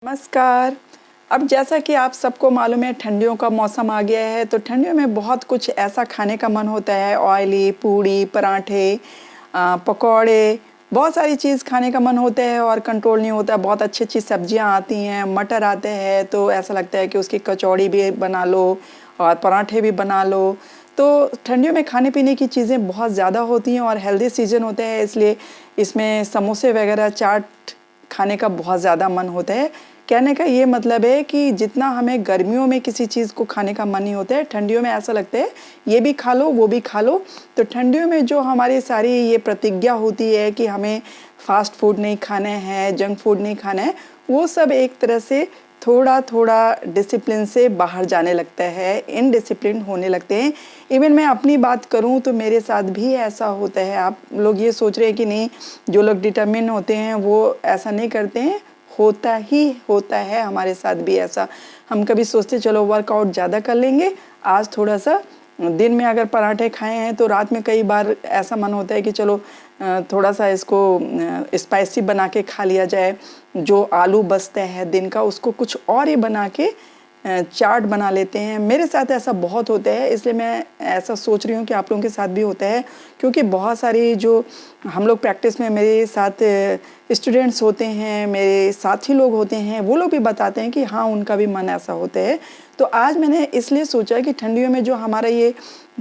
नमस्कार। अब जैसा कि आप सबको मालूम है ठंडियों का मौसम आ गया है, तो ठंडियों में बहुत कुछ ऐसा खाने का मन होता है। ऑयली पूड़ी, पराठे, पकौड़े, बहुत सारी चीज़ खाने का मन होता है और कंट्रोल नहीं होता। बहुत अच्छी-अच्छी सब्जियां आती हैं, मटर आते हैं, तो ऐसा लगता है कि उसकी कचौड़ी भी बना लो और पराठे भी बना लो। तो ठंडियों में खाने-पीने की चीज़ें बहुत ज़्यादा होती हैं और हेल्दी सीज़न होते हैं, इसलिए इसमें समोसे वगैरह, चाट खाने का बहुत ज़्यादा मन होता है। कहने का ये मतलब है कि जितना हमें गर्मियों में किसी चीज़ को खाने का मन नहीं होता है, ठंडियों में ऐसा लगता है ये भी खा लो, वो भी खा लो। तो ठंडियों में जो हमारी सारी ये प्रतिज्ञा होती है कि हमें फ़ास्ट फूड नहीं खाने हैं, जंक फूड नहीं खाना है, वो सब एक तरह से थोड़ा-थोड़ा डिसिप्लिन से बाहर जाने लगता है, इनडिसिप्लिन होने लगते हैं। इवन मैं अपनी बात करूँ तो मेरे साथ भी ऐसा होता है। आप लोग ये सोच रहे हैं कि नहीं, जो लोग डिटरमिन होते हैं वो ऐसा नहीं करते हैं, होता ही होता है हमारे साथ भी ऐसा। हम कभी सोचते चलो वर्कआउट ज़्यादा कर लेंगे, आज थोड़ा-सा दिन में अगर पराठे खाए हैं तो रात में कई बार ऐसा मन होता है कि चलो थोड़ा-सा इसको स्पाइसी बना के खा लिया जाए। जो आलू बचता है दिन का उसको कुछ और ही बना के चाट बना लेते हैं। मेरे साथ ऐसा बहुत होता है, इसलिए मैं ऐसा सोच रही हूँ कि आप लोगों के साथ भी होता है, क्योंकि बहुत सारी जो हम लोग प्रैक्टिस में मेरे साथ स्टूडेंट्स होते हैं, मेरे साथी लोग होते हैं, वो लोग भी बताते हैं कि हाँ, उनका भी मन ऐसा होता है। तो आज मैंने इसलिए सोचा कि ठंडियों में जो हमारा ये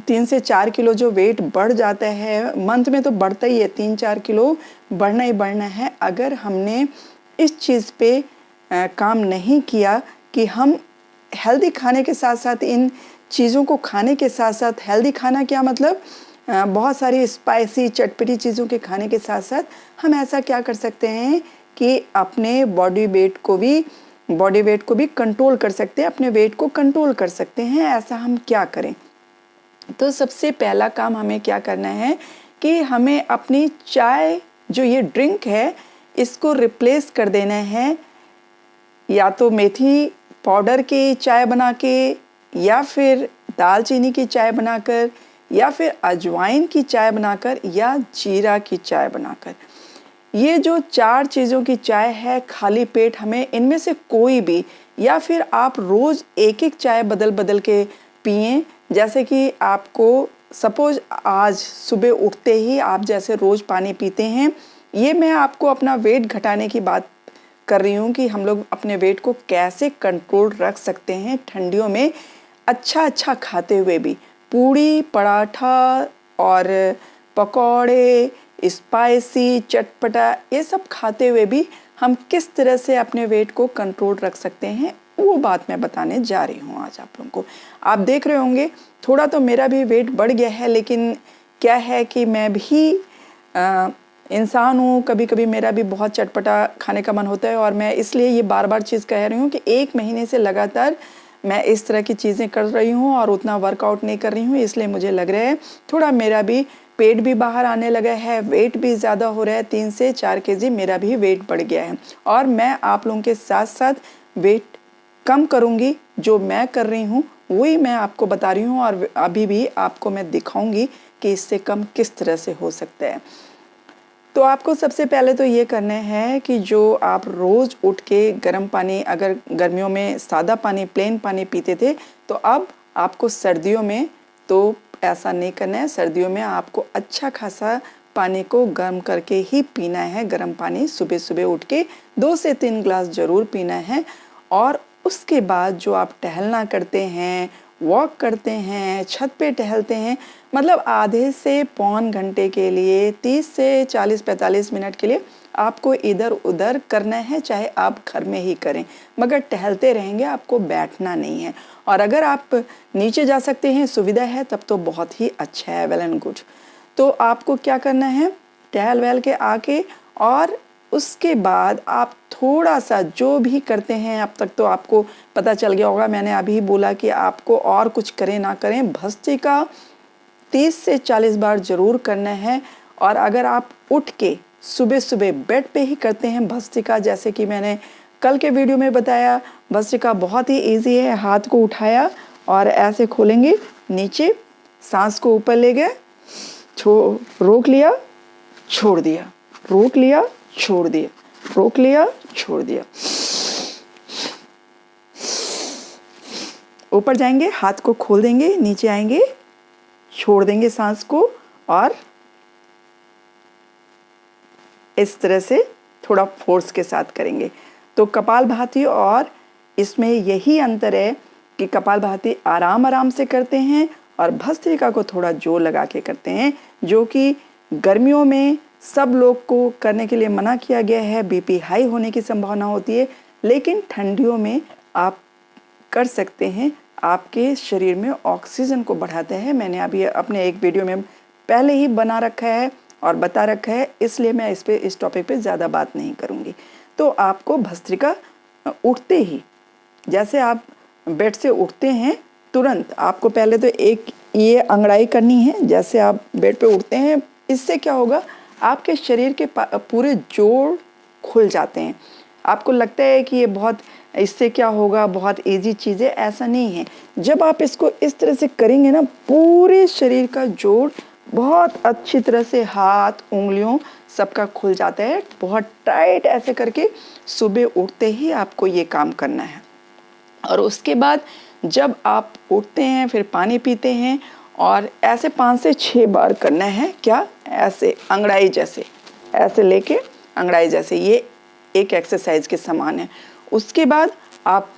3 से 4 किलो जो वेट बढ़ जाता है, मंथ में तो बढ़ता ही है, 3-4 किलो बढ़ना ही बढ़ना है। अगर हमने इस चीज़ पे काम नहीं किया कि हम हेल्दी खाने के साथ-साथ इन चीज़ों को खाने के साथ-साथ हेल्दी खाना क्या मतलब बहुत सारी स्पाइसी चटपटी चीज़ों के खाने के साथ-साथ हम ऐसा क्या कर सकते हैं कि अपने बॉडी वेट को भी कंट्रोल कर सकते हैं, अपने वेट को कंट्रोल कर सकते हैं। ऐसा हम क्या करें? तो सबसे पहला काम हमें क्या करना है कि हमें अपनी चाय जो ये ड्रिंक है, इसको रिप्लेस कर देना है, या तो मेथी पाउडर की चाय बना के, या फिर दालचीनी की चाय बनाकर, या फिर अजवाइन की चाय बनाकर, या जीरा की चाय बनाकर। ये जो 4 चीज़ों की चाय है, खाली पेट हमें इनमें से कोई भी, या फिर आप रोज़ एक-एक चाय बदल-बदल के पिएँ। जैसे कि आपको सपोज़ आज सुबह उठते ही आप जैसे रोज़ पानी पीते हैं, ये मैं आपको अपना वेट घटाने की बात कर रही हूँ कि हम लोग अपने वेट को कैसे कंट्रोल रख सकते हैं ठंडियों में, अच्छा-अच्छा खाते हुए भी। पूड़ी, पराठा और पकौड़े, स्पाइसी, चटपटा, ये सब खाते हुए भी हम किस तरह से अपने वेट को कंट्रोल रख सकते हैं, वो बात मैं बताने जा रही हूँ आज आप लोगों को। आप देख रहे होंगे थोड़ा तो मेरा भी वेट बढ़ गया है, लेकिन क्या है कि मैं भी इंसान हूँ, कभी-कभी मेरा भी बहुत चटपटा खाने का मन होता है, और मैं इसलिए ये बार-बार चीज़ कह रही हूँ कि 1 महीने से लगातार मैं इस तरह की चीज़ें कर रही हूँ और उतना वर्कआउट नहीं कर रही हूँ, इसलिए मुझे लग रहा है थोड़ा मेरा भी पेट भी बाहर आने लगा है, वेट भी ज़्यादा हो रहा है, 3 से 4 केजी मेरा भी वेट बढ़ गया है। और मैं आप लोगों के साथ-साथ वेट कम करूँगी, जो मैं कर रही हूँ, वही मैं आपको बता रही हूँ, और अभी भी आपको मैं दिखाऊँगी कि इससे कम किस तरह से हो सकता है। तो आपको सबसे पहले तो ये करना है कि जो आप रोज़ उठ के गर्म पानी, अगर गर्मियों में सादा पानी, प्लेन पानी पीते थे, तो अब आपको सर्दियों में तो ऐसा नहीं करना है। सर्दियों में आपको अच्छा खासा पानी को गर्म करके ही पीना है। गर्म पानी सुबह-सुबह उठ के 2 से 3 ग्लास ज़रूर पीना है। और उसके बाद जो आप टहलना करते हैं, वॉक करते हैं, छत पे टहलते हैं, मतलब आधे से पौन घंटे के लिए 30 से 40-45 मिनट के लिए आपको इधर-उधर करना है, चाहे आप घर में ही करें, मगर टहलते रहेंगे, आपको बैठना नहीं है। और अगर आप नीचे जा सकते हैं, सुविधा है, तब तो बहुत ही अच्छा है, वेल एंड गुड। तो आपको क्या करना है, टहल-वहल के आके, और उसके बाद आप थोड़ा-सा जो भी करते हैं, अब तक तो आपको पता चल गया होगा, मैंने अभी बोला कि आपको और कुछ करें ना करें, भस्त्रिका 30 से 40 बार ज़रूर करना है। और अगर आप उठ के सुबह-सुबह बेड पे ही करते हैं भस्त्रिका, जैसे कि मैंने कल के वीडियो में बताया, भस्त्रिका बहुत ही ईज़ी है। हाथ को उठाया और ऐसे खोलेंगे नीचे, साँस को ऊपर ले गए, रोक लिया, छोड़ दिया, रोक लिया, छोड़ दिया, रोक लिया, छोड़ दिया। ऊपर जाएंगे, हाथ को खोल देंगे, नीचे आएंगे, छोड़ देंगे सांस को और इस तरह से थोड़ा फोर्स के साथ करेंगे। तो कपालभाति और इसमें यही अंतर है कि कपालभाति आराम आराम से करते हैं और भस्त्रिका को थोड़ा जोर लगा के करते हैं, जो कि गर्मियों में सब लोग को करने के लिए मना किया गया है, बीपी हाई होने की संभावना होती है, लेकिन ठंडियों में आप कर सकते हैं, आपके शरीर में ऑक्सीजन को बढ़ाते हैं। मैंने अभी अपने एक वीडियो में पहले ही बना रखा है और बता रखा है, इसलिए मैं इस टॉपिक पे ज़्यादा बात नहीं करूँगी। तो आपको भस्त्रिका उठते ही, जैसे आप बेड से उठते हैं तुरंत आपको पहले तो एक ये अंगड़ाई करनी है। जैसे आप बेड पे उठते हैं, इससे क्या होगा, आपके शरीर के पूरे जोड़ खुल जाते हैं। आपको लगता है कि ये बहुत, इससे क्या होगा, बहुत इजी चीज़ है, ऐसा नहीं है। जब आप इसको इस तरह से करेंगे ना, पूरे शरीर का जोड़ बहुत अच्छी तरह से, हाथ उंगलियों सबका खुल जाता है। बहुत टाइट ऐसे करके सुबह उठते ही आपको ये काम करना है। और उसके बाद जब आप उठते हैं फिर पानी पीते हैं और ऐसे 5 से 6 बार करना है। क्या, ऐसे अंगड़ाई जैसे, ऐसे लेके अंगड़ाई जैसे, ये एक एक्सरसाइज के समान है। उसके बाद आप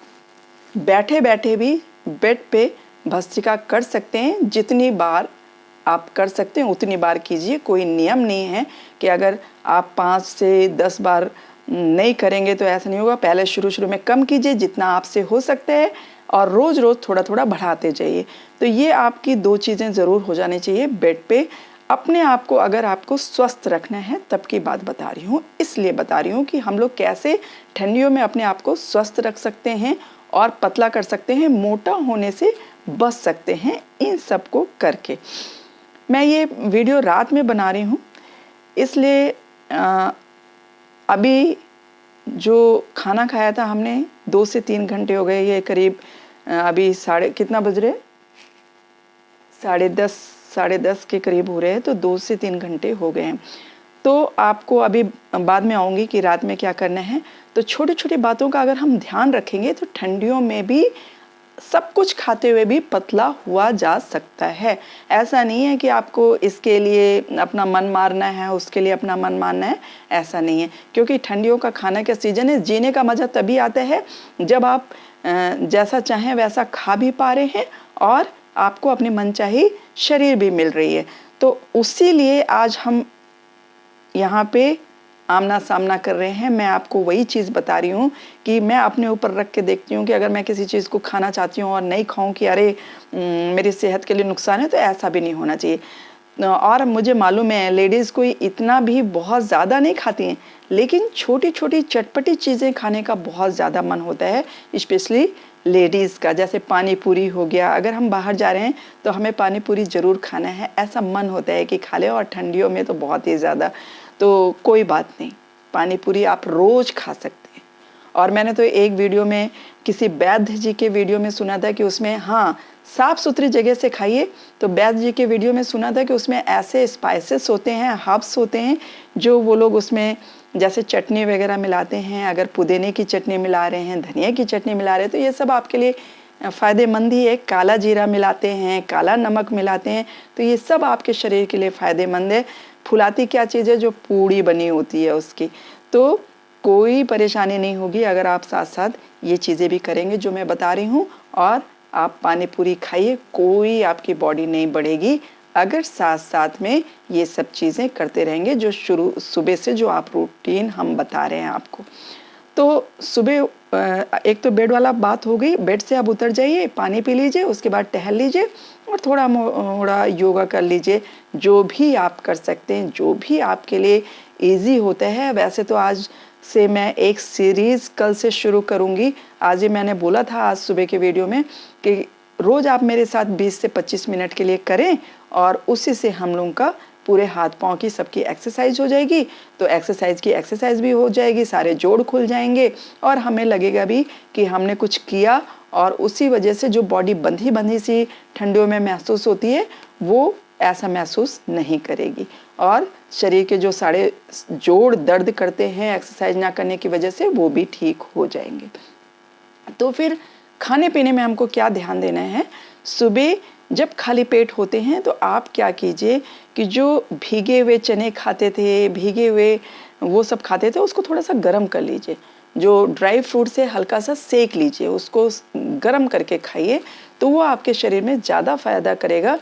बैठे बैठे भी बेड पे भस्त्रिका कर सकते हैं। जितनी बार आप कर सकते हैं उतनी बार कीजिए, कोई नियम नहीं है कि अगर आप 5 से 10 बार नहीं करेंगे तो ऐसा नहीं होगा। पहले शुरू में कम कीजिए जितना आपसे हो सकता है और रोज़ रोज़ थोड़ा थोड़ा बढ़ाते जाइए। तो ये आपकी 2 चीज़ें ज़रूर हो जानी चाहिए बेड पे। अपने आप को अगर आपको स्वस्थ रखना है तब की बात बता रही हूँ, इसलिए बता रही हूँ कि हम लोग कैसे ठंडियों में अपने आप को स्वस्थ रख सकते हैं और पतला कर सकते हैं, मोटा होने से बच सकते हैं इन सब को करके। मैं ये वीडियो रात में बना रही हूँ, इसलिए अभी जो खाना खाया था हमने 2 से 3 घंटे हो गए, ये करीब अभी कितना बज रहे, 10:30 के करीब हो रहे हैं, तो 2 से 3 घंटे हो गए हैं। तो आपको अभी बाद में आऊँगी कि रात में क्या करना है। तो छोटी छोटी बातों का अगर हम ध्यान रखेंगे तो ठंडियों में भी सब कुछ खाते हुए भी पतला हुआ जा सकता है। ऐसा नहीं है कि आपको इसके लिए अपना मन मारना है, उसके लिए अपना मन मारना है, ऐसा नहीं है। क्योंकि ठंडियों का खाना का सीजन है, जीने का मज़ा तभी आता है जब आप जैसा चाहें वैसा खा भी पा रहे हैं और आपको अपनी मनचाही शरीर भी मिल रही है। तो उसी लिए आज हम यहाँ पे आमना सामना कर रहे हैं। मैं आपको वही चीज़ बता रही हूँ कि मैं अपने ऊपर रख के देखती हूँ कि अगर मैं किसी चीज़ को खाना चाहती हूँ और नहीं खाऊं कि अरे मेरी सेहत के लिए नुकसान है, तो ऐसा भी नहीं होना चाहिए। और मुझे मालूम है लेडीज़ कोई इतना भी बहुत ज़्यादा नहीं खाती हैं, लेकिन छोटी छोटी चटपटी चीज़ें खाने का बहुत ज़्यादा मन होता है, स्पेशली लेडीज़ का। जैसे पानी पूरी हो गया, अगर हम बाहर जा रहे हैं तो हमें पानी पूरी ज़रूर खाना है, ऐसा मन होता है कि खा ले। और ठंडियों में तो बहुत ही ज़्यादा। तो कोई बात नहीं, पानी पूरी आप रोज़ खा सकते हैं। और मैंने तो एक वीडियो में, किसी वैद्य जी के वीडियो में सुना था कि उसमें, हाँ, साफ़ सुथरी जगह से खाइए। तो वैद्य जी के वीडियो में सुना था कि उसमें ऐसे स्पाइसेस होते हैं, हर्ब्स होते हैं, जो वो लोग उसमें जैसे चटनी वगैरह मिलाते हैं। अगर पुदीने की चटनी मिला रहे हैं, धनिया की चटनी मिला रहे हैं, तो ये सब आपके लिए फ़ायदेमंद ही है। काला जीरा मिलाते हैं, काला नमक मिलाते हैं, तो ये सब आपके शरीर के लिए फ़ायदेमंद है। फुलाती क्या चीज़ है, जो पूड़ी बनी होती है उसकी। तो कोई परेशानी नहीं होगी अगर आप साथ साथ ये चीज़ें भी करेंगे जो मैं बता रही हूँ। और आप पानी पूरी खाइए, कोई आपकी बॉडी नहीं बढ़ेगी अगर साथ साथ में ये सब चीज़ें करते रहेंगे, जो सुबह से जो आप रूटीन हम बता रहे हैं आपको। तो सुबह एक तो बेड वाला बात हो गई, बेड से आप उतर जाइए, पानी पी लीजिए, उसके बाद टहल लीजिए और थोड़ा मोड़ा योगा कर लीजिए, जो भी आप कर सकते हैं, जो भी आपके लिए इजी होता है। वैसे तो आज से मैं एक सीरीज़ कल से शुरू करूँगी। आज ही मैंने बोला था आज सुबह के वीडियो में कि रोज़ आप मेरे साथ 20 से 25 मिनट के लिए करें और उसी से हम लोगों का पूरे हाथ पाँव की सबकी एक्सरसाइज हो जाएगी। तो एक्सरसाइज की एक्सरसाइज भी हो जाएगी, सारे जोड़ खुल जाएंगे और हमें लगेगा भी कि हमने कुछ किया। और उसी वजह से जो बॉडी बंधी बंधी सी ठंडियों में महसूस होती है, वो ऐसा महसूस नहीं करेगी। और शरीर के जो सारे जोड़ दर्द करते हैं एक्सरसाइज ना करने की वजह से, वो भी ठीक हो जाएंगे। तो फिर खाने पीने में हमको क्या ध्यान देना है, सुबह जब खाली पेट होते हैं तो आप क्या कीजिए कि जो भीगे हुए चने खाते थे, भीगे हुए वो सब खाते थे, उसको थोड़ा सा गर्म कर लीजिए। जो ड्राई फ्रूट से हल्का सा सेक लीजिए, उसको गर्म करके खाइए, तो वो आपके शरीर में ज़्यादा फायदा करेगा।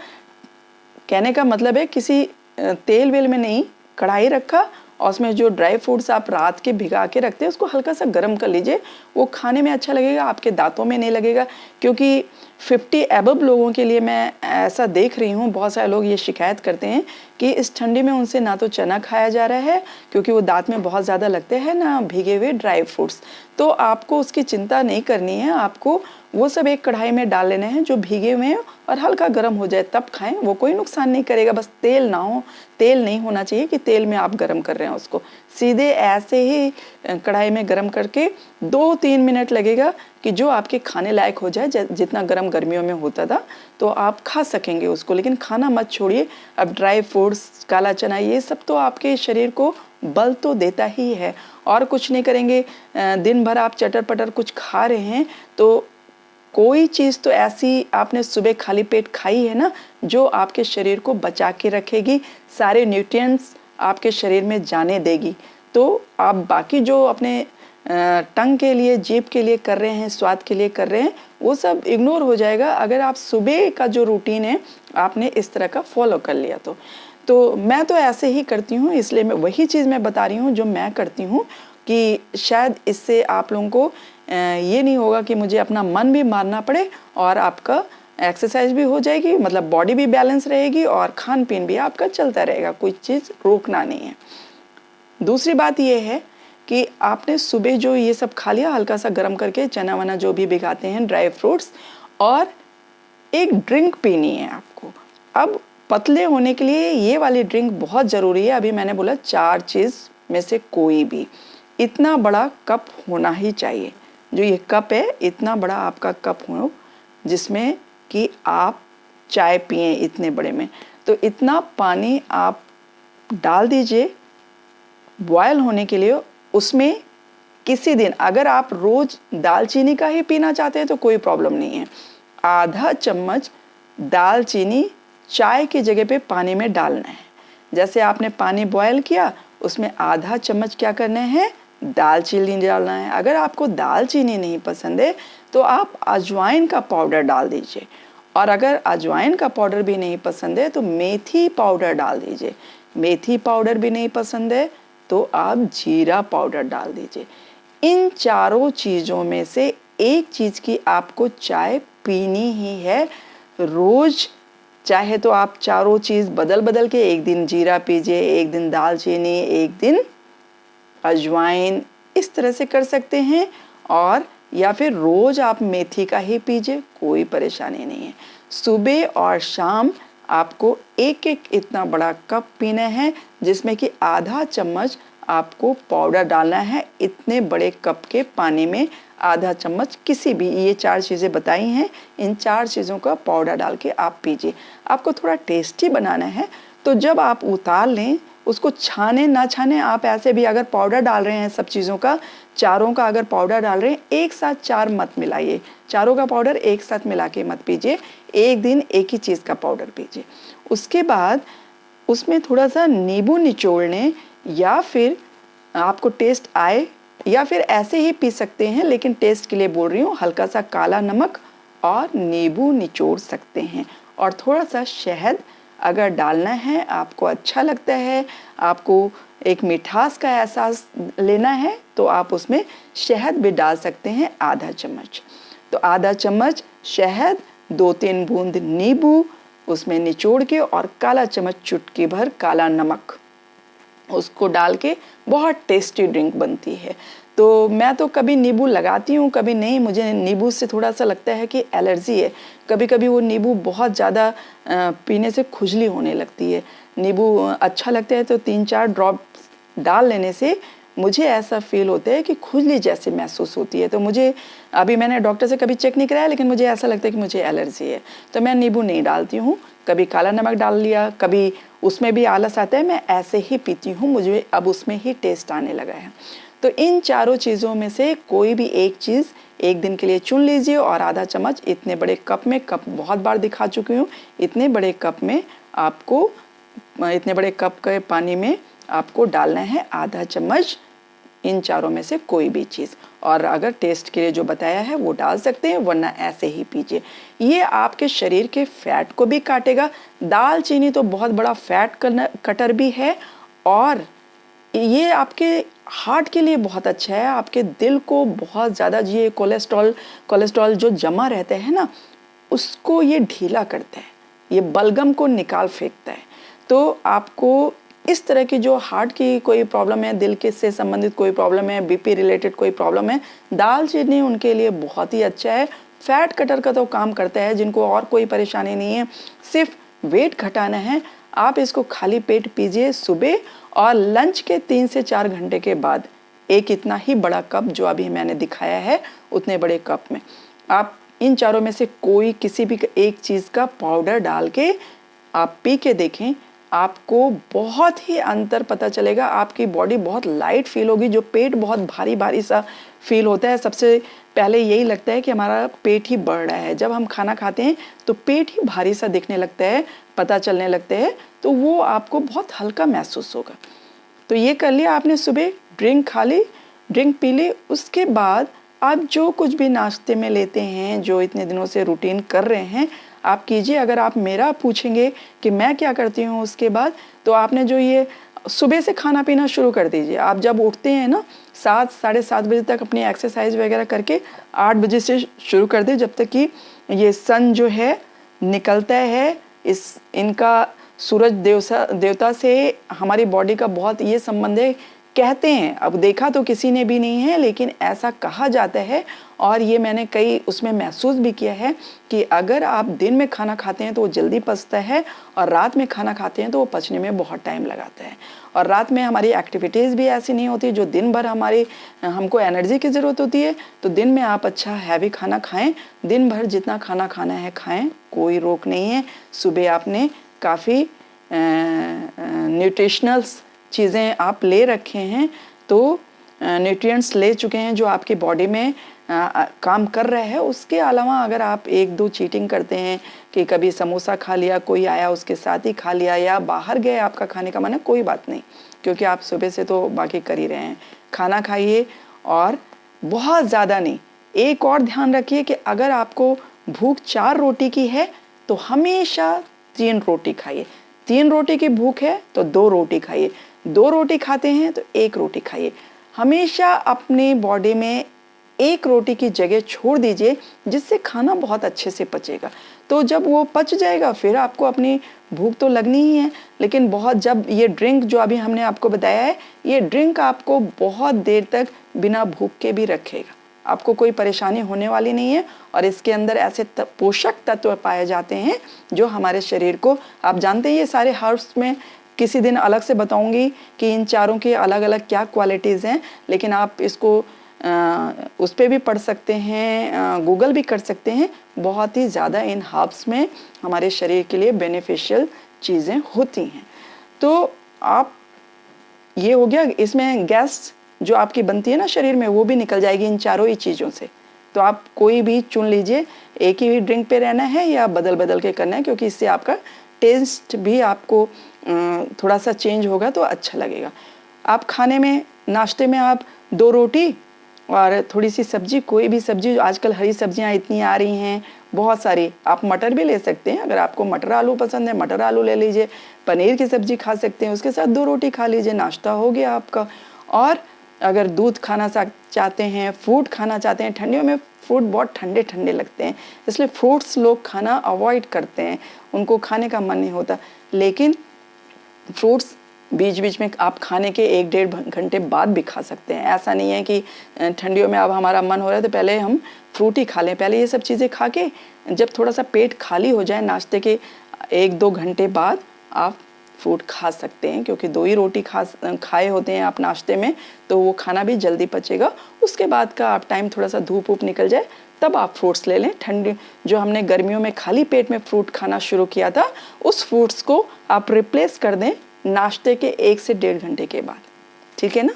कहने का मतलब है किसी तेल वेल में नहीं, कढ़ाई रखा और उसमें जो ड्राई फ्रूट्स आप रात के भिगा के रखते हैं उसको हल्का सा गर्म कर लीजिए, वो खाने में अच्छा लगेगा, आपके दांतों में नहीं लगेगा। क्योंकि 50 एबव लोगों के लिए मैं ऐसा देख रही हूँ, बहुत सारे लोग ये शिकायत करते हैं कि इस ठंडी में उनसे ना तो चना खाया जा रहा है क्योंकि वो दांत में बहुत ज़्यादा लगते हैं, ना भीगे हुए ड्राई फ्रूट्स। तो आपको उसकी चिंता नहीं करनी है, आपको वो सब एक कढ़ाई में डाल लेने हैं जो भीगे हुए हैं और हल्का गर्म हो जाए तब खाएं, वो कोई नुकसान नहीं करेगा। बस तेल ना हो, तेल नहीं होना चाहिए कि तेल में आप गर्म कर रहे हैं उसको, सीधे ऐसे ही कढ़ाई में गर्म करके 2-3 मिनट लगेगा कि जो आपके खाने लायक हो जाए, जितना गर्म गर्मियों में होता था तो आप खा सकेंगे उसको। लेकिन खाना मत छोड़िए। अब ड्राई फ्रूट्स, काला चना, ये सब तो आपके शरीर को बल तो देता ही है, और कुछ नहीं करेंगे। दिन भर आप चटर पटर कुछ खा रहे हैं तो कोई चीज़ तो ऐसी आपने सुबह खाली पेट खाई है ना जो आपके शरीर को बचा के रखेगी, सारे न्यूट्रिएंट्स आपके शरीर में जाने देगी। तो आप बाकी जो अपने टंग के लिए, जीभ के लिए कर रहे हैं, स्वाद के लिए कर रहे हैं, वो सब इग्नोर हो जाएगा अगर आप सुबह का जो रूटीन है आपने इस तरह का फॉलो कर लिया तो मैं तो ऐसे ही करती हूँ, इसलिए मैं वही चीज़ मैं बता रही हूँ जो मैं करती हूँ, कि शायद इससे आप लोगों को ये नहीं होगा कि मुझे अपना मन भी मारना पड़े और आपका एक्सरसाइज भी हो जाएगी, मतलब बॉडी भी बैलेंस रहेगी और खान पीन भी आपका चलता रहेगा, कोई चीज़ रोकना नहीं है। दूसरी बात ये है कि आपने सुबह जो ये सब खा लिया, हल्का सा गर्म करके चना वना जो भी भिगाते हैं, ड्राई फ्रूट्स, और एक ड्रिंक पीनी है आपको। अब पतले होने के लिए ये वाली ड्रिंक बहुत ज़रूरी है। अभी मैंने बोला 4 चीज़ में से कोई भी, इतना बड़ा कप होना ही चाहिए। जो ये कप है, इतना बड़ा आपका कप हो जिसमें कि आप चाय पिए इतने बड़े में, तो इतना पानी आप डाल दीजिए बॉयल होने के लिए। उसमें किसी दिन अगर आप रोज़ दालचीनी का ही पीना चाहते हैं तो कोई प्रॉब्लम नहीं है, आधा चम्मच दालचीनी चाय की जगह पे पानी में डालना है। जैसे आपने पानी बॉयल किया, उसमें आधा चम्मच क्या करना है, दालचीनी डालना है। अगर आपको दालचीनी नहीं पसंद है तो आप अजवाइन का पाउडर डाल दीजिए, और अगर अजवाइन का पाउडर भी नहीं पसंद है तो मेथी पाउडर डाल दीजिए। मेथी पाउडर भी नहीं पसंद है तो आप जीरा पाउडर डाल दीजिए। इन चारों चीज़ों में से एक चीज़ की आपको चाय पीनी ही है रोज़। चाहे तो आप चारों चीज़ बदल बदल के, एक दिन जीरा पीजिए, एक दिन दालचीनी, एक दिन अजवाइन, इस तरह से कर सकते हैं, और या फिर रोज़ आप मेथी का ही पीजिए, कोई परेशानी नहीं है। सुबह और शाम आपको एक एक इतना बड़ा कप पीना है जिसमें कि आधा चम्मच आपको पाउडर डालना है। इतने बड़े कप के पानी में आधा चम्मच किसी भी, ये 4 चीज़ें बताई हैं, इन 4 चीज़ों का पाउडर डाल के आप पीजिए। आपको थोड़ा टेस्टी बनाना है तो जब आप उतार लें उसको छाने ना छाने, आप ऐसे भी अगर पाउडर डाल रहे हैं सब चीज़ों का, चारों का अगर पाउडर डाल रहे हैं, एक साथ 4 मत मिलाइए, चारों का पाउडर एक साथ मिला के मत पीजिए, एक दिन एक ही चीज़ का पाउडर पीजिए। उसके बाद उसमें थोड़ा सा नींबू निचोड़ लें, या फिर आपको टेस्ट आए, या फिर ऐसे ही पी सकते हैं, लेकिन टेस्ट के लिए बोल रही हूँ, हल्का सा काला नमक और नींबू निचोड़ सकते हैं, और थोड़ा सा शहद अगर डालना है, आपको अच्छा लगता है, आपको एक मिठास का एहसास लेना है तो आप उसमें शहद भी डाल सकते हैं, आधा चम्मच। तो आधा चम्मच शहद, 2-3 बूंद नींबू उसमें निचोड़ के, और काला चम्मच चुटकी भर काला नमक, उसको डाल के बहुत टेस्टी ड्रिंक बनती है। तो मैं तो कभी नींबू लगाती हूँ, कभी नहीं। मुझे नींबू से थोड़ा सा लगता है कि एलर्जी है, कभी कभी वो नींबू बहुत ज़्यादा पीने से खुजली होने लगती है। नींबू अच्छा लगता है तो 3-4 ड्रॉप डाल लेने से मुझे ऐसा फील होता है कि खुजली जैसे महसूस होती है। तो मुझे, अभी मैंने डॉक्टर से कभी चेक नहीं कराया, लेकिन मुझे ऐसा लगता है कि मुझे एलर्जी है, तो मैं नींबू नहीं डालती हूँ। कभी काला नमक डाल लिया, कभी उसमें भी आलस आता है, मैं ऐसे ही पीती हूँ, मुझे अब उसमें ही टेस्ट आने लगा है। तो इन चारों चीज़ों में से कोई भी एक चीज़ एक दिन के लिए चुन लीजिए और आधा चम्मच इतने बड़े कप में, कप बहुत बार दिखा चुकी हूँ, इतने बड़े कप में आपको, इतने बड़े कप के पानी में आपको डालना है आधा चम्मच इन चारों में से कोई भी चीज़। और अगर टेस्ट के लिए जो बताया है वो डाल सकते हैं, वरना ऐसे ही पीजिए। ये आपके शरीर के फैट को भी काटेगा। दालचीनी तो बहुत बड़ा फैट कटर भी है और ये आपके हार्ट के लिए बहुत अच्छा है। आपके दिल को बहुत ज़्यादा, ये कोलेस्ट्रॉल जो जमा रहते हैं ना, उसको ये ढीला करता है, ये बलगम को निकाल फेंकता है। तो आपको इस तरह की जो हार्ट की कोई प्रॉब्लम है, दिल के से संबंधित कोई प्रॉब्लम है, बीपी रिलेटेड कोई प्रॉब्लम है, दालचीनी उनके लिए बहुत ही अच्छा है। फैट कटर का तो काम करता है। जिनको और कोई परेशानी नहीं है, सिर्फ वेट घटाना है, आप इसको खाली पेट पीजिए सुबह और लंच के 3 से 4 घंटे के बाद। एक इतना ही बड़ा कप जो अभी मैंने दिखाया है, उतने बड़े कप में आप इन चारों में से कोई किसी भी एक चीज़ का पाउडर डाल के आप पी के देखें, आपको बहुत ही अंतर पता चलेगा। आपकी बॉडी बहुत लाइट फील होगी। जो पेट बहुत भारी भारी सा फील होता है, सबसे पहले यही लगता है कि हमारा पेट ही बढ़ रहा है। जब हम खाना खाते हैं तो पेट ही भारी सा दिखने लगता है, पता चलने लगता है, तो वो आपको बहुत हल्का महसूस होगा। तो ये कर लिया आपने, सुबह ड्रिंक खा ली, ड्रिंक पी ली। उसके बाद आप जो कुछ भी नाश्ते में लेते हैं, जो इतने दिनों से रूटीन कर रहे हैं, आप कीजिए। अगर आप मेरा पूछेंगे कि मैं क्या करती हूँ उसके बाद, तो आपने जो ये सुबह से खाना पीना शुरू कर दीजिए। आप जब उठते हैं ना 7 साढ़े 7 बजे तक अपनी एक्सरसाइज वगैरह करके 8 बजे से शुरू कर दें, जब तक कि ये सन जो है निकलता है। इनका सूरज देवता से हमारी बॉडी का बहुत ये संबंध है, कहते हैं। अब देखा तो किसी ने भी नहीं है, लेकिन ऐसा कहा जाता है और ये मैंने कई उसमें महसूस भी किया है कि अगर आप दिन में खाना खाते हैं तो वो जल्दी पचता है और रात में खाना खाते हैं तो वो पचने में बहुत टाइम लगाता है। और रात में हमारी एक्टिविटीज़ भी ऐसी नहीं होती जो दिन भर हमको एनर्जी की ज़रूरत होती है। तो दिन में आप अच्छा हैवी खाना खाएं, दिन भर जितना खाना खाना है खाएं, कोई रोक नहीं है। सुबह आपने काफ़ी न्यूट्रिशनल्स चीज़ें आप ले रखे हैं, तो न्यूट्रिएंट्स ले चुके हैं जो आपकी बॉडी में काम कर रहा है। उसके अलावा अगर आप 1-2 चीटिंग करते हैं कि कभी समोसा खा लिया, कोई आया उसके साथ ही खा लिया, या बाहर गए आपका खाने का मन है, कोई बात नहीं, क्योंकि आप सुबह से तो बाकी कर ही रहे हैं। खाना खाइए और बहुत ज़्यादा नहीं। एक और ध्यान रखिए कि अगर आपको भूख 4 रोटी की है तो हमेशा 3 रोटी खाइए। 3 रोटी की भूख है तो 2 रोटी खाइए। 2 रोटी खाते हैं तो 1 रोटी खाइए। हमेशा अपनी बॉडी में 1 रोटी की जगह छोड़ दीजिए, जिससे खाना बहुत अच्छे से पचेगा। तो जब वो पच जाएगा फिर आपको अपनी भूख तो लगनी ही है। लेकिन जब ये ड्रिंक जो अभी हमने आपको बताया है, ये ड्रिंक आपको बहुत देर तक बिना भूख के भी रखेगा, आपको कोई परेशानी होने वाली नहीं है। और इसके अंदर ऐसे पोषक तत्व पाए जाते हैं जो हमारे शरीर को, आप जानते हैं ये सारे हर्ब्स में किसी दिन अलग से बताऊंगी कि इन चारों के अलग अलग क्या क्वालिटीज़ हैं, लेकिन आप इसको उस पर भी पढ़ सकते हैं, गूगल भी कर सकते हैं। बहुत ही ज़्यादा इन हर्ब्स में हमारे शरीर के लिए बेनिफिशियल चीज़ें होती हैं। तो आप, ये हो गया, इसमें गैस जो आपकी बनती है ना शरीर में, वो भी निकल जाएगी इन चारों ही चीज़ों से। तो आप कोई भी चुन लीजिए, एक ही ड्रिंक पे रहना है या बदल बदल के करना है, क्योंकि इससे आपका टेस्ट भी आपको थोड़ा सा चेंज होगा तो अच्छा लगेगा। आप खाने में, नाश्ते में आप 2 रोटी और थोड़ी सी सब्जी, कोई भी सब्जी, आजकल हरी सब्जियां इतनी आ रही हैं बहुत सारी। आप मटर भी ले सकते हैं, अगर आपको मटर आलू पसंद है मटर आलू ले लीजिए। पनीर की सब्जी खा सकते हैं, उसके साथ 2 रोटी खा लीजिए, नाश्ता हो गया आपका। और अगर दूध खाना चाहते हैं, फ्रूट खाना चाहते हैं, ठंडियों में फ्रूट बहुत ठंडे ठंडे लगते हैं, इसलिए फ्रूट्स लोग खाना अवॉइड करते हैं, उनको खाने का मन नहीं होता। लेकिन फ्रूट्स बीच बीच में आप खाने के 1-1.5 घंटे बाद भी खा सकते हैं। ऐसा नहीं है कि ठंडियों में अब हमारा मन हो रहा है तो पहले हम फ्रूट ही खा लें। पहले ये सब चीज़ें खा के जब थोड़ा सा पेट खाली हो जाए, नाश्ते के 1-2 घंटे बाद आप फ्रूट खा सकते हैं, क्योंकि 2 ही रोटी खाए होते हैं आप नाश्ते में, तो वो खाना भी जल्दी पचेगा। उसके बाद का आप टाइम थोड़ा सा धूप वूप निकल जाए तब आप फ्रूट्स ले लें। ठंडी जो हमने गर्मियों में खाली पेट में फ्रूट खाना शुरू किया था, उस फ्रूट्स को आप रिप्लेस कर दें नाश्ते के 1 से 1.5 घंटे के बाद, ठीक है ना।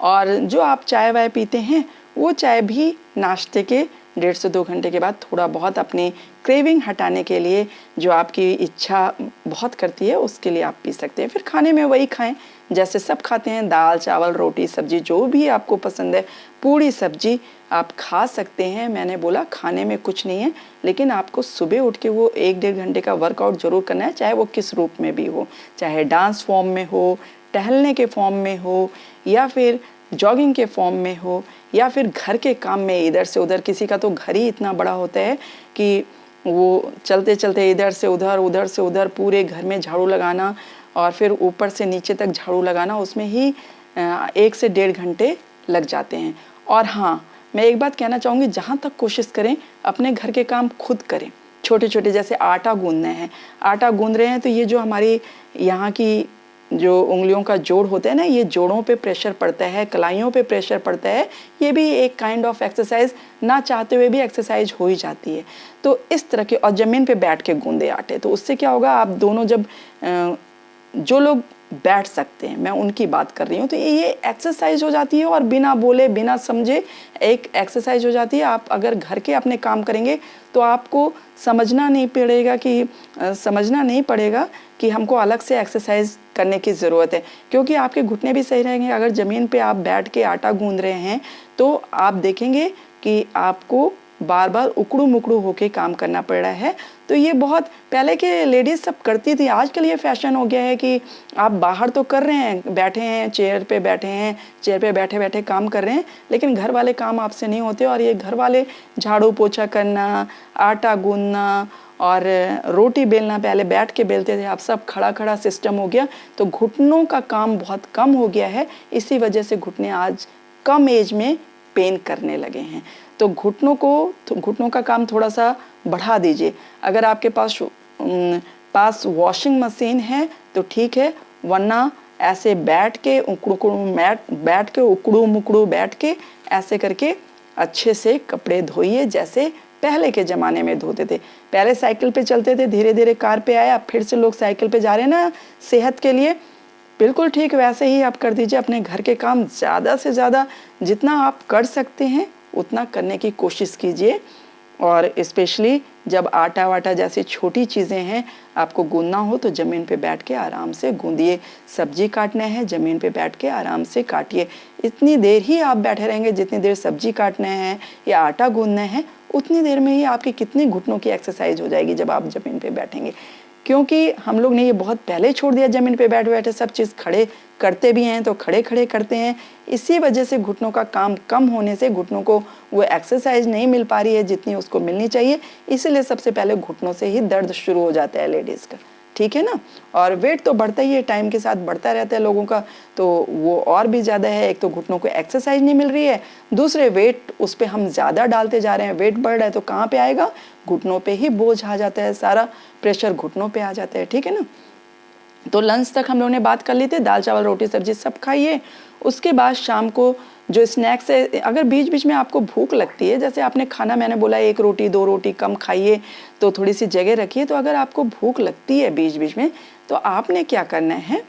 और जो आप चाय वाय पीते हैं वो चाय भी नाश्ते के 1.5 से 2 घंटे के बाद थोड़ा बहुत अपनी क्रेविंग हटाने के लिए, जो आपकी इच्छा बहुत करती है, उसके लिए आप पी सकते हैं। फिर खाने में वही खाएं जैसे सब खाते हैं, दाल चावल रोटी सब्जी जो भी आपको पसंद है, पूरी सब्जी आप खा सकते हैं। मैंने बोला खाने में कुछ नहीं है, लेकिन आपको सुबह उठ के वो 1-1.5 घंटे का वर्कआउट जरूर करना है, चाहे वो किस रूप में भी हो, चाहे डांस फॉर्म में हो, टहलने के फॉर्म में हो, या फिर जॉगिंग के फॉर्म में हो, या फिर घर के काम में इधर से उधर। किसी का तो घर ही इतना बड़ा होता है कि वो चलते चलते इधर से उधर, उधर से उधर, पूरे घर में झाड़ू लगाना और फिर ऊपर से नीचे तक झाड़ू लगाना, उसमें ही 1 से 1.5 घंटे लग जाते हैं। और हाँ, मैं एक बात कहना चाहूँगी, जहाँ तक कोशिश करें अपने घर के काम खुद करें। छोटे छोटे जैसे आटा गूंदना है, आटा गूंद रहे हैं तो ये जो हमारी यहाँ की जो उंगलियों का जोड़ होता है ना, ये जोड़ों पे प्रेशर पड़ता है, कलाइयों पे प्रेशर पड़ता है, ये भी एक काइंड ऑफ एक्सरसाइज, ना चाहते हुए भी एक्सरसाइज हो ही जाती है। तो इस तरह के, और ज़मीन पे बैठ के गूंदे आटे, तो उससे क्या होगा, आप दोनों जब जो लोग बैठ सकते हैं, मैं उनकी बात कर रही हूँ, तो ये एक्सरसाइज हो जाती है और बिना बोले बिना समझे एक एक्सरसाइज हो जाती है। आप अगर घर के अपने काम करेंगे तो आपको समझना नहीं पड़ेगा कि हमको अलग से एक्सरसाइज करने की ज़रूरत है, क्योंकि आपके घुटने भी सही रहेंगे। अगर ज़मीन पे आप बैठ के आटा गूंद रहे हैं तो आप देखेंगे कि आपको बार बार उकड़ू मुकड़ू होके काम करना पड़ रहा है। तो ये बहुत पहले के लेडीज़ सब करती थी, आजकल ये फैशन हो गया है कि आप बाहर तो कर रहे हैं, बैठे हैं चेयर पे बैठे बैठे काम कर रहे हैं, लेकिन घर वाले काम आपसे नहीं होते। और ये घर वाले झाड़ू पोछा करना, आटा गूंदना और रोटी बेलना, पहले बैठ के बेलते थे, अब सब खड़ा खड़ा सिस्टम हो गया, तो घुटनों का काम बहुत कम हो गया है। इसी वजह से घुटने आज कम एज में पेन करने लगे हैं। तो घुटनों का काम थोड़ा सा बढ़ा दीजिए। अगर आपके पास वॉशिंग मशीन है तो ठीक है, वरना ऐसे बैठ के उकड़ू मुकड़ू बैठ के ऐसे करके अच्छे से कपड़े धोइए, जैसे पहले के ज़माने में धोते थे। पहले साइकिल पे चलते थे, धीरे धीरे कार पे आया, फिर से लोग साइकिल पे जा रहे हैं ना सेहत के लिए। बिल्कुल ठीक वैसे ही आप कर दीजिए अपने घर के काम। ज़्यादा से ज़्यादा जितना आप कर सकते हैं उतना करने की कोशिश कीजिए। और स्पेशली जब आटा वाटा जैसी छोटी चीज़ें हैं आपको गूंदना हो तो ज़मीन पे बैठ के आराम से गूंदिए। सब्जी काटना है, ज़मीन पे बैठ के आराम से काटिए। इतनी देर ही आप बैठे रहेंगे जितनी देर सब्जी काटना है या आटा गूंदना है, उतनी देर में ही आपकी कितनी घुटनों की एक्सरसाइज हो जाएगी जब आप ज़मीन पे बैठेंगे। क्योंकि हम लोग ने ये बहुत पहले छोड़ दिया, ज़मीन पे बैठे बैठे सब चीज़ खड़े करते भी हैं तो खड़े खड़े करते हैं। इसी वजह से घुटनों का काम कम होने से घुटनों को वो एक्सरसाइज नहीं मिल पा रही है जितनी उसको मिलनी चाहिए। इसीलिए सबसे पहले घुटनों से ही दर्द शुरू हो जाता है लेडीज़ का, ठीक है ना। और वेट तो बढ़ता ही है, टाइम के साथ बढ़ता रहता है लोगों का, तो वो और भी ज़्यादा है। एक तो घुटनों को एक्सरसाइज नहीं मिल रही है, दूसरे वेट उस पर हम ज़्यादा डालते जा रहे हैं। वेट बढ़ रहा है तो कहाँ पे आएगा, घुटनों पे ही बोझ आ जाता है, सारा प्रेशर घुटनों पे आ जाता है, ठीक है ना। तो लंच तक हम लोगों ने बात कर ली थी, दाल चावल रोटी सब्जी सब खाइए। उसके बाद शाम को जो स्नैक्स है, अगर बीच बीच में आपको भूख लगती है, जैसे आपने खाना मैंने बोला 1 रोटी 2 रोटी कम खाइए, तो थोड़ी सी जगह रखिए। तो अगर आपको भूख लगती है बीच बीच में तो आपने क्या करना है,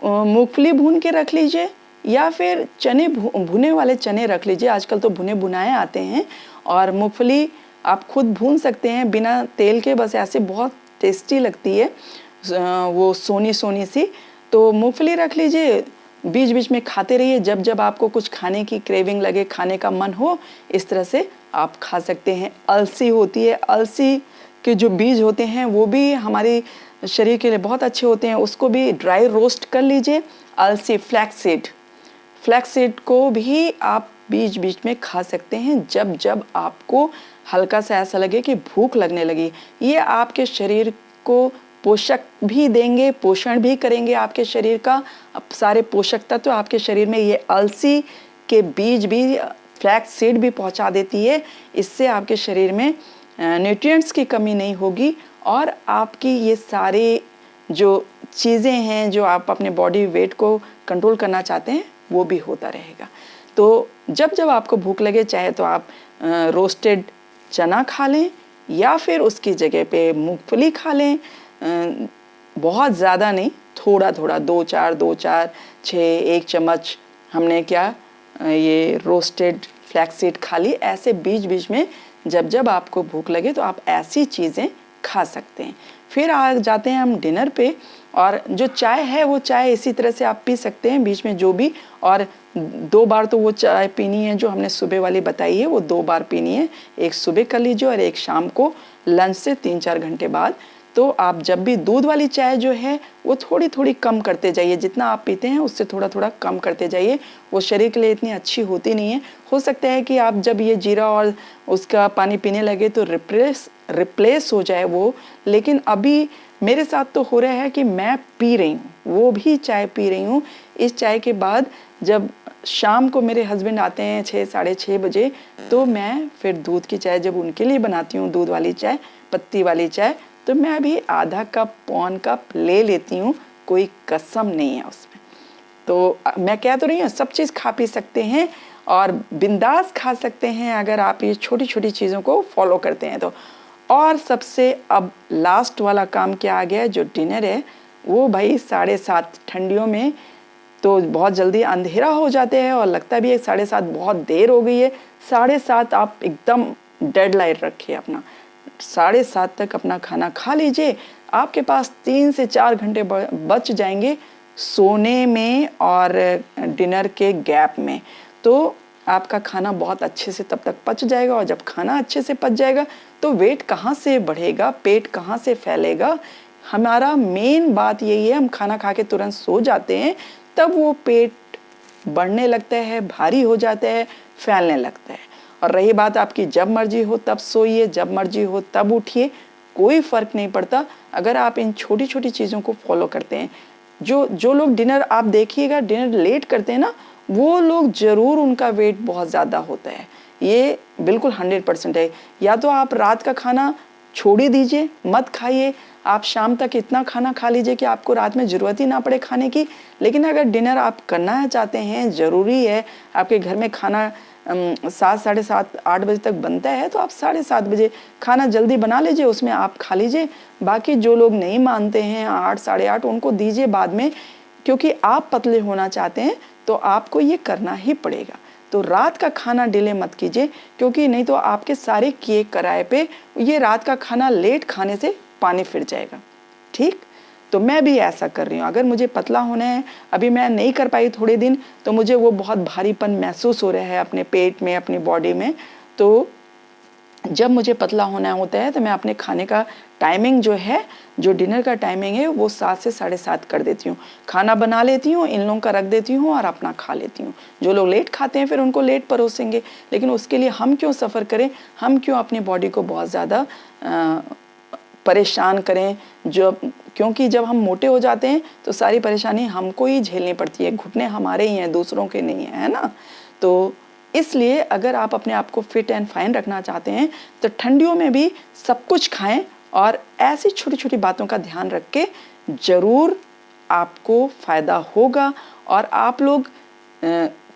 मूंगफली भून के रख लीजिए या फिर चने भुने वाले चने रख लीजिए। आजकल तो भुने भुनाए आते हैं, और मूंगफली आप खुद भून सकते हैं बिना तेल के, बस ऐसे बहुत टेस्टी लगती है वो सोनी सोनी सी। तो मूंगफली रख लीजिए, बीच बीच में खाते रहिए, जब जब आपको कुछ खाने की क्रेविंग लगे, खाने का मन हो, इस तरह से आप खा सकते हैं। अलसी होती है, अलसी के जो बीज होते हैं वो भी हमारे शरीर के लिए बहुत अच्छे होते हैं, उसको भी ड्राई रोस्ट कर लीजिए। अलसी, फ्लैक्स सीड को भी आप बीच बीच में खा सकते हैं जब जब आपको हल्का सा ऐसा लगे कि भूख लगने लगी। ये आपके शरीर को पोषक भी देंगे, पोषण भी करेंगे आपके शरीर का। अब सारे पोषक तत्व आपके शरीर में ये अलसी के बीज भी, फ्लैक्स सीड भी पहुंचा देती है। इससे आपके शरीर में न्यूट्रिएंट्स की कमी नहीं होगी, और आपकी ये सारे जो चीज़ें हैं जो आप अपने बॉडी वेट को कंट्रोल करना चाहते हैं वो भी होता रहेगा। तो जब जब आपको भूख लगे, चाहे तो आप रोस्टेड चना खा लें या फिर उसकी जगह पे मूंगफली खा लें। बहुत ज़्यादा नहीं, थोड़ा थोड़ा 2-4 6 1 चम्मच हमने क्या ये रोस्टेड फ्लैक्सीड खा ली। ऐसे बीच बीच में जब जब आपको भूख लगे तो आप ऐसी चीज़ें खा सकते हैं। फिर आ जाते हैं हम डिनर पे, और जो चाय है वो चाय इसी तरह से आप पी सकते हैं बीच में जो भी, और 2 बार तो वो चाय पीनी है जो हमने सुबह वाली बताई है, वो 2 बार पीनी है। एक सुबह कर लीजिए और एक शाम को लंच से 3-4 घंटे बाद। तो आप जब भी दूध वाली चाय जो है वो थोड़ी थोड़ी कम करते जाइए, जितना आप पीते हैं उससे थोड़ा थोड़ा कम करते जाइए। वो शरीर के लिए इतनी अच्छी होती नहीं है। हो सकता है कि आप जब ये जीरा और उसका पानी पीने लगे तो रिप्लेस हो जाए वो, लेकिन अभी मेरे साथ तो हो रहा है कि मैं पी रही हूँ, वो भी चाय पी रही हूँ। इस चाय के बाद जब शाम को मेरे हस्बैंड आते हैं 6-6:30 बजे, तो मैं फिर दूध की चाय जब उनके लिए बनाती हूँ, दूध वाली चाय, पत्ती वाली चाय, तो मैं भी आधा कप पौन कप ले लेती हूँ। कोई कसम नहीं है उसमें। तो मैं कह तो रही हूँ सब चीज़ खा पी सकते हैं और बिंदास खा सकते हैं अगर आप ये छोटी छोटी चीज़ों को फॉलो करते हैं तो। और सबसे अब लास्ट वाला काम क्या आ गया है, जो डिनर है वो भाई 7:30 ठंडियों में तो बहुत जल्दी अंधेरा हो जाते हैं और लगता भी है 7:30 बहुत देर हो गई है। 7:30 आप एकदम डेडलाइन रखिए अपना, 7:30 तक अपना खाना खा लीजिए। आपके पास 3 से 4 घंटे बच जाएंगे सोने में और डिनर के गैप में। तो आपका खाना बहुत अच्छे से तब तक पच जाएगा, और जब खाना अच्छे से पच जाएगा तो वेट कहाँ से बढ़ेगा, पेट कहाँ से फैलेगा। हमारा मेन बात यही है, हम खाना खा के तुरंत सो जाते हैं, तब वो पेट बढ़ने लगता है, भारी हो जाता है, फैलने लगता है। और रही बात आपकी, जब मर्जी हो तब सोइए, जब मर्जी हो तब उठिए, कोई फ़र्क नहीं पड़ता अगर आप इन छोटी छोटी चीज़ों को फॉलो करते हैं। जो लोग डिनर आप देखिएगा डिनर लेट करते हैं ना, वो लोग ज़रूर उनका वेट बहुत ज़्यादा होता है। ये बिल्कुल 100% है। या तो आप रात का खाना छोड़ ही दीजिए, मत खाइए, आप शाम तक इतना खाना खा लीजिए कि आपको रात में ज़रूरत ही ना पड़े खाने की। लेकिन अगर डिनर आप करना चाहते हैं, ज़रूरी है, आपके घर में खाना 7, 7:30, 8 बजे तक बनता है, तो आप 7:30 बजे खाना जल्दी बना लीजिए, उसमें आप खा लीजिए। बाकी जो लोग नहीं मानते हैं 8, 8:30, उनको दीजिए बाद में, क्योंकि आप पतले होना चाहते हैं तो आपको ये करना ही पड़ेगा। तो रात का खाना डिले मत कीजिए, क्योंकि नहीं तो आपके सारे किए कराए पे ये रात का खाना लेट खाने से पानी फिर जाएगा। ठीक, तो मैं भी ऐसा कर रही हूँ। अगर मुझे पतला होना है, अभी मैं नहीं कर पाई थोड़े दिन, तो मुझे वो बहुत भारीपन महसूस हो रहा है अपने पेट में, अपनी बॉडी में। तो जब मुझे पतला होना होता है तो मैं अपने खाने का टाइमिंग जो है, जो डिनर का टाइमिंग है, वो 7 से 7:30 कर देती हूँ। खाना बना लेती हूँ, इन लोगों का रख देती हूँ और अपना खा लेती हूँ। जो लोग लेट खाते हैं फिर उनको लेट परोसेंगे, लेकिन उसके लिए हम क्यों सफ़र करें, हम क्यों अपनी बॉडी को बहुत ज़्यादा परेशान करें। क्योंकि जब हम मोटे हो जाते हैं तो सारी परेशानी हमको ही झेलनी पड़ती है, घुटने हमारे ही हैं, दूसरों के नहीं है ना। तो इसलिए अगर आप अपने आप को फिट एंड फाइन रखना चाहते हैं तो ठंडियों में भी सब कुछ खाएं, और ऐसी छोटी छोटी बातों का ध्यान रख के ज़रूर आपको फ़ायदा होगा। और आप लोग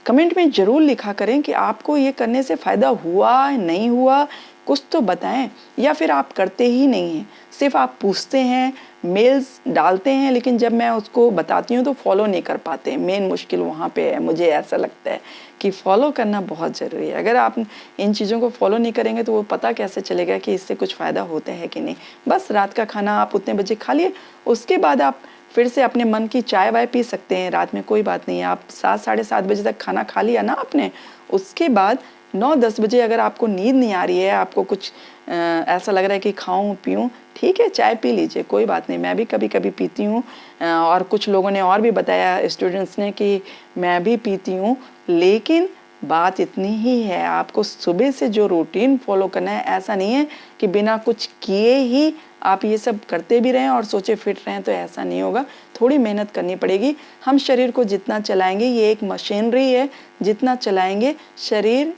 कमेंट में ज़रूर लिखा करें कि आपको ये करने से फ़ायदा हुआ नहीं हुआ, कुछ तो बताएं। या फिर आप करते ही नहीं हैं, सिर्फ आप पूछते हैं, मेल्स डालते हैं, लेकिन जब मैं उसको बताती हूँ तो फॉलो नहीं कर पाते। मेन मुश्किल वहाँ पे है। मुझे ऐसा लगता है कि फॉलो करना बहुत ज़रूरी है। अगर आप इन चीज़ों को फॉलो नहीं करेंगे तो वो पता कैसे चलेगा कि इससे कुछ फ़ायदा होता है कि नहीं। बस रात का खाना आप उतने बजे खा लिए, उसके बाद आप फिर से अपने मन की चाय वाय पी सकते हैं रात में, कोई बात नहीं है। आप 7, 7:30 बजे तक खाना खा लिया ना आपने, उसके बाद 9-10 बजे अगर आपको नींद नहीं आ रही है, आपको कुछ ऐसा लग रहा है कि खाऊं पीऊं, ठीक है, चाय पी लीजिए, कोई बात नहीं। मैं भी कभी कभी पीती हूँ, और कुछ लोगों ने और भी बताया, स्टूडेंट्स ने, कि मैं भी पीती हूँ। लेकिन बात इतनी ही है, आपको सुबह से जो रूटीन फॉलो करना है। ऐसा नहीं है कि बिना कुछ किए ही आप ये सब करते भी रहें और सोचे फिट रहें, तो ऐसा नहीं होगा। थोड़ी मेहनत करनी पड़ेगी। हम शरीर को जितना चलाएंगे, ये एक मशीनरी है, जितना चलाएंगे शरीर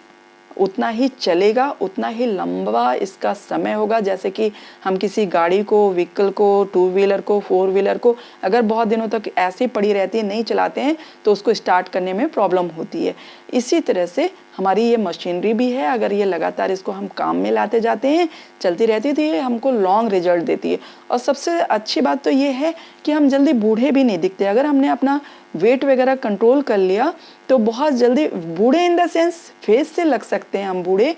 उतना ही चलेगा, उतना ही लंबा इसका समय होगा। जैसे कि हम किसी गाड़ी को, व्हीकल को, 2 व्हीलर को, 4 व्हीलर को अगर बहुत दिनों तक ऐसे पड़ी रहती है, नहीं चलाते हैं, तो उसको स्टार्ट करने में प्रॉब्लम होती है। इसी तरह से हमारी ये मशीनरी भी है। अगर ये लगातार इसको हम काम में लाते जाते हैं, चलती रहती है, तो ये हमको लॉन्ग रिजल्ट देती है। और सबसे अच्छी बात तो ये है कि हम जल्दी बूढ़े भी नहीं दिखते। अगर हमने अपना वेट वगैरह कंट्रोल कर लिया तो बहुत जल्दी बूढ़े इन द सेंस फेस से लग सकते हैं हम बूढ़े,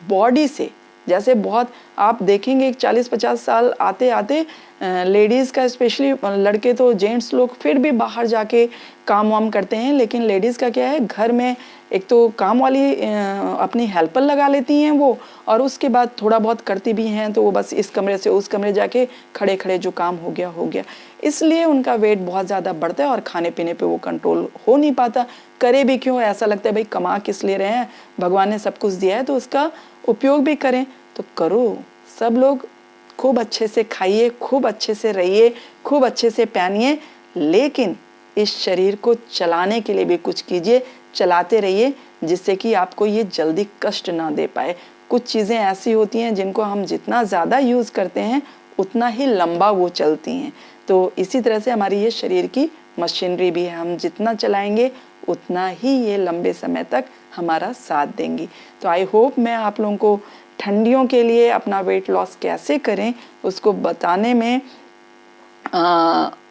बॉडी से जैसे बहुत आप देखेंगे 40-50 साल आते आते लेडीज़ का स्पेशली, लड़के तो जेंट्स लोग फिर भी बाहर जाके काम वाम करते हैं, लेकिन लेडीज़ का क्या है घर में एक तो काम वाली अपनी हेल्पर लगा लेती हैं वो, और उसके बाद थोड़ा बहुत करती भी हैं तो वो बस इस कमरे से उस कमरे जाके खड़े खड़े जो काम हो गया, इसलिए उनका वेट बहुत ज़्यादा बढ़ता है और खाने पीने पे वो कंट्रोल हो नहीं पाता। करे भी क्यों, ऐसा लगता है भाई कमा किस लिए रहे हैं, भगवान ने सब कुछ दिया है तो उसका उपयोग भी करें। तो करो, सब लोग खूब अच्छे से खाइए, खूब अच्छे से रहिए, खूब अच्छे से पहनिए, लेकिन इस शरीर को चलाने के लिए भी कुछ कीजिए, चलाते रहिए जिससे कि आपको ये जल्दी कष्ट ना दे पाए। कुछ चीज़ें ऐसी होती हैं जिनको हम जितना ज़्यादा यूज़ करते हैं उतना ही लंबा वो चलती हैं। तो इसी तरह से हमारी ये शरीर की मशीनरी भी है, हम जितना चलाएंगे उतना ही ये लंबे समय तक हमारा साथ देंगी। तो आई होप मैं आप लोगों को ठंडियों के लिए अपना वेट लॉस कैसे करें उसको बताने में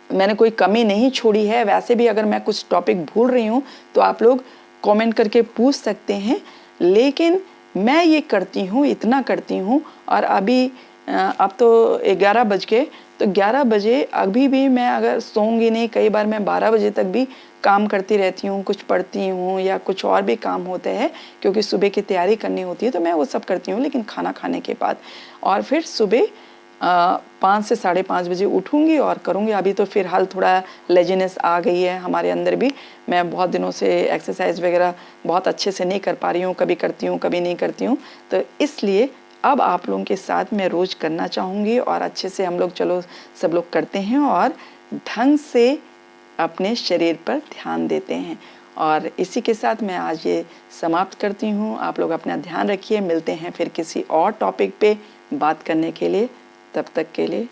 मैंने कोई कमी नहीं छोड़ी है। वैसे भी अगर मैं कुछ टॉपिक भूल रही हूँ तो आप लोग कमेंट करके पूछ सकते हैं, लेकिन मैं ये करती हूँ, इतना करती हूँ। और अभी अब तो 11 बज गए, तो 11 बजे अभी भी मैं अगर सोऊंगी नहीं, कई बार मैं 12 बजे तक भी काम करती रहती हूँ, कुछ पढ़ती हूँ या कुछ और भी काम होते हैं क्योंकि सुबह की तैयारी करनी होती है, तो मैं वो सब करती हूँ लेकिन खाना खाने के बाद। और फिर सुबह 5 से 5:30 बजे उठूँगी और करूँगी। अभी तो फिलहाल थोड़ा लेजीनेस आ गई है हमारे अंदर भी, मैं बहुत दिनों से एक्सरसाइज वगैरह बहुत अच्छे से नहीं कर पा रही हूँ, कभी करती हूँ कभी नहीं करती हूँ, तो इसलिए अब आप लोगों के साथ मैं रोज़ करना चाहूँगी और अच्छे से हम लोग चलो सब लोग करते हैं और ढंग से अपने शरीर पर ध्यान देते हैं। और इसी के साथ मैं आज ये समाप्त करती हूँ। आप लोग अपना ध्यान रखिए, मिलते हैं फिर किसी और टॉपिक पे बात करने के लिए, तब तक के लिए